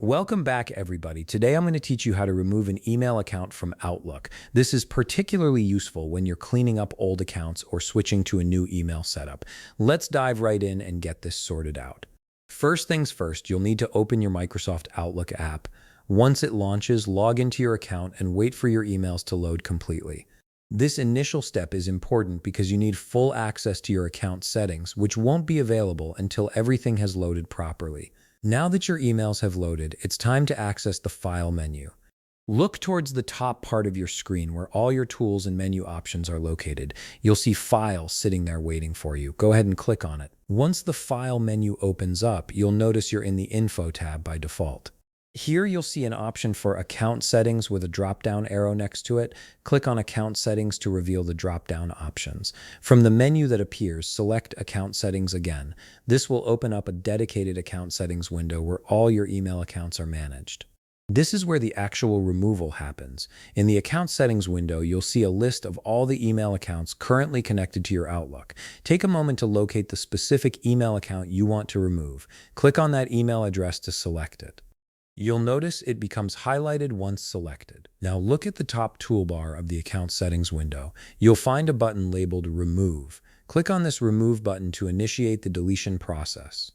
Welcome back, everybody. Today I'm going to teach you how to remove an email account from Outlook. This is particularly useful when you're cleaning up old accounts or switching to a new email setup. Let's dive right in and get this sorted out. First things first, you'll need to open your Microsoft Outlook app. Once it launches, log into your account and wait for your emails to load completely. This initial step is important because you need full access to your account settings, which won't be available until everything has loaded properly. Now that your emails have loaded, it's time to access the File menu. Look towards the top part of your screen where all your tools and menu options are located. You'll see File sitting there waiting for you. Go ahead and click on it. Once the File menu opens up, you'll notice you're in the Info tab by default. Here you'll see an option for Account Settings with a drop-down arrow next to it. Click on Account Settings to reveal the drop-down options. From the menu that appears, select Account Settings again. This will open up a dedicated Account Settings window where all your email accounts are managed. This is where the actual removal happens. In the Account Settings window, you'll see a list of all the email accounts currently connected to your Outlook. Take a moment to locate the specific email account you want to remove. Click on that email address to select it. You'll notice it becomes highlighted once selected. Now look at the top toolbar of the Account Settings window. You'll find a button labeled Remove. Click on this Remove button to initiate the deletion process.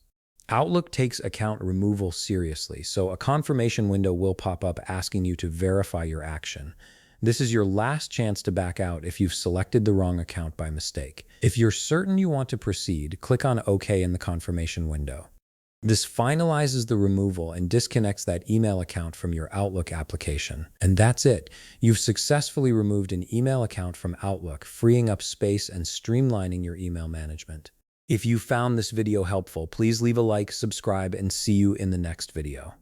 Outlook takes account removal seriously, so a confirmation window will pop up asking you to verify your action. This is your last chance to back out if you've selected the wrong account by mistake. If you're certain you want to proceed, click on OK in the confirmation window. This finalizes the removal and disconnects that email account from your Outlook application. And that's it. You've successfully removed an email account from Outlook, freeing up space and streamlining your email management. If you found this video helpful, please leave a like, subscribe, and see you in the next video.